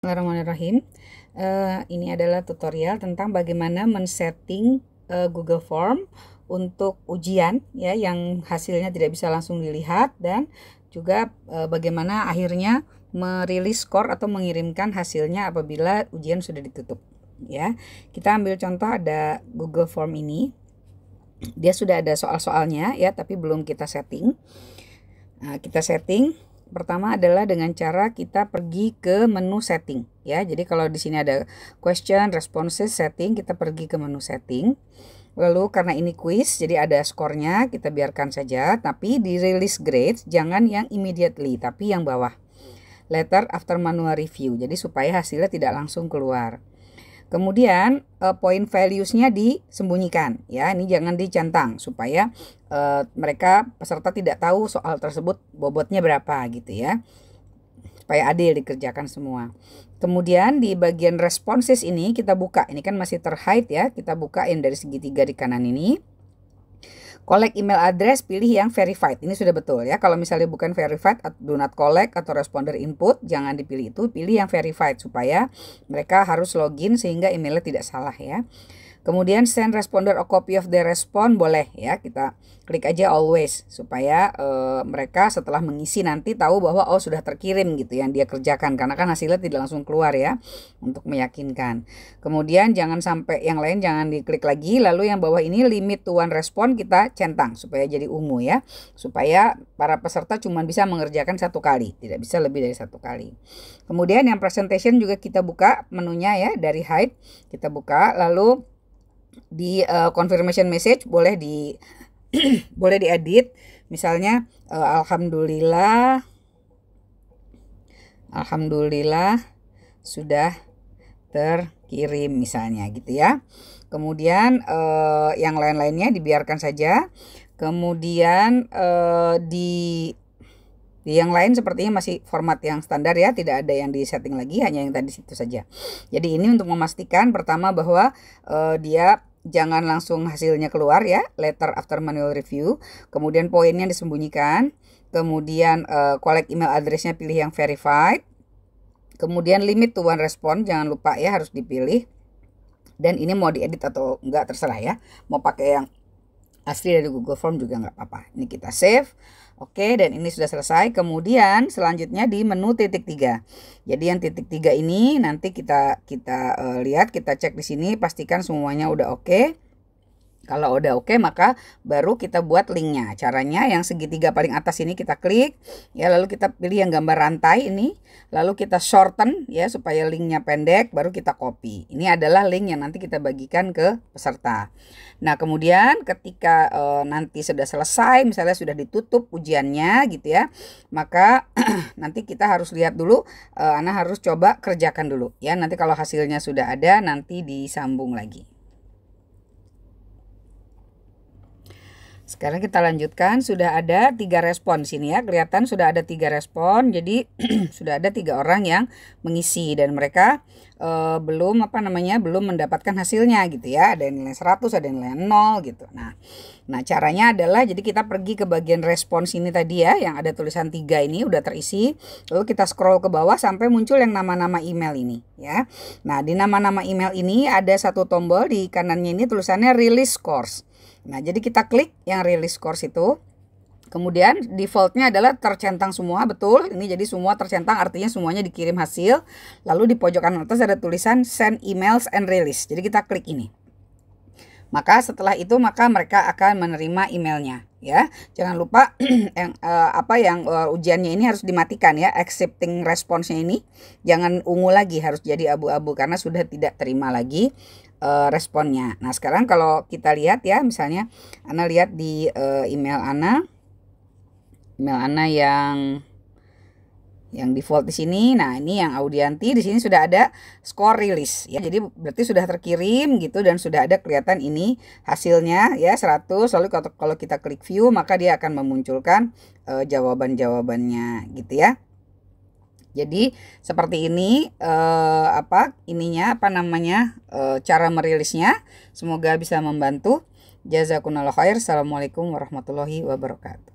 Bismillahirrahmanirrahim. Ini adalah tutorial tentang bagaimana men-setting Google Form untuk ujian ya, yang hasilnya tidak bisa langsung dilihat, dan juga bagaimana akhirnya merilis skor atau mengirimkan hasilnya apabila ujian sudah ditutup ya. Kita ambil contoh, ada Google Form ini. Dia sudah ada soal-soalnya ya, tapi belum kita setting. Nah, kita setting pertama adalah dengan cara kita pergi ke menu setting ya. Jadi kalau di sini ada question, responses, setting, kita pergi ke menu setting. Lalu karena ini quiz, jadi ada skornya, kita biarkan saja. Tapi di release grades jangan yang immediately, tapi yang bawah, later after manual review. Jadi supaya hasilnya tidak langsung keluar. Kemudian point values-nya disembunyikan ya, ini jangan dicentang supaya mereka peserta tidak tahu soal tersebut bobotnya berapa gitu ya, supaya adil dikerjakan semua. Kemudian di bagian responses ini kita buka, ini kan masih terhide ya, kita buka yang dari segitiga di kanan ini. Collect email address, pilih yang verified. Ini sudah betul ya. Kalau misalnya bukan verified, do not collect atau responder input, jangan dipilih itu, pilih yang verified supaya mereka harus login sehingga emailnya tidak salah ya. Kemudian send responder a copy of the response, boleh ya, kita klik aja always supaya mereka setelah mengisi nanti tahu bahwa oh sudah terkirim gitu yang dia kerjakan, karena kan hasilnya tidak langsung keluar ya, untuk meyakinkan. Kemudian jangan sampai yang lain jangan diklik lagi. Lalu yang bawah ini limit to one response kita centang supaya jadi ungu ya, supaya para peserta cuma bisa mengerjakan satu kali, tidak bisa lebih dari satu kali. Kemudian yang presentation juga kita buka menunya ya, dari hide kita buka, lalu di confirmation message boleh boleh diedit, misalnya alhamdulillah sudah terkirim misalnya gitu ya. Kemudian yang lain-lainnya dibiarkan saja. Kemudian di yang lain sepertinya masih format yang standar ya, tidak ada yang disetting lagi, hanya yang tadi situ saja. Jadi ini untuk memastikan pertama bahwa dia jangan langsung hasilnya keluar ya, later after manual review. Kemudian poinnya disembunyikan. Kemudian collect email addressnya pilih yang verified. Kemudian limit to one response, jangan lupa ya, harus dipilih. Dan ini mau diedit atau enggak terserah ya, mau pakai yang asli dari Google Form juga nggak apa-apa. Ini kita save. Oke, dan ini sudah selesai. Kemudian selanjutnya di menu titik 3. Jadi yang titik 3 ini nanti kita lihat, kita cek di sini, pastikan semuanya udah oke. Kalau udah oke, maka baru kita buat linknya. Caranya yang segitiga paling atas ini kita klik ya, lalu kita pilih yang gambar rantai ini, lalu kita shorten ya supaya linknya pendek, baru kita copy. Ini adalah link yang nanti kita bagikan ke peserta. Nah kemudian ketika nanti sudah selesai, misalnya sudah ditutup ujiannya gitu ya, maka nanti kita harus lihat dulu, Ana harus coba kerjakan dulu ya. Nanti kalau hasilnya sudah ada, nanti disambung lagi. Sekarang kita lanjutkan, sudah ada 3 respon sini ya, kelihatan sudah ada 3 respon. Jadi sudah ada 3 orang yang mengisi dan mereka belum mendapatkan hasilnya gitu ya. Ada yang nilai 100, ada yang nilai 0 gitu. Nah caranya adalah, jadi kita pergi ke bagian respons ini tadi ya, yang ada tulisan 3 ini udah terisi. Lalu kita scroll ke bawah sampai muncul yang nama-nama email ini ya. Nah di nama-nama email ini ada satu tombol di kanannya ini tulisannya release scores. Nah jadi kita klik yang release scores itu. Kemudian defaultnya adalah tercentang semua, betul. Ini jadi semua tercentang, artinya semuanya dikirim hasil. Lalu di pojokan atas ada tulisan send emails and release. Jadi kita klik ini. Maka setelah itu maka mereka akan menerima emailnya ya. Jangan lupa yang ujiannya ini harus dimatikan ya, accepting response-nya ini jangan ungu lagi, harus jadi abu-abu karena sudah tidak terima lagi responnya. Nah sekarang kalau kita lihat ya, misalnya Ana lihat di email Ana yang default di sini. Nah ini yang Audianti, di sini sudah ada skor rilis ya, jadi berarti sudah terkirim gitu, dan sudah ada kelihatan ini hasilnya ya 100. Lalu kalau kita klik view, maka dia akan memunculkan jawaban-jawabannya gitu ya. Jadi seperti ini cara merilisnya. Semoga bisa membantu. Jazakumullah khair. Assalamualaikum warahmatullahi wabarakatuh.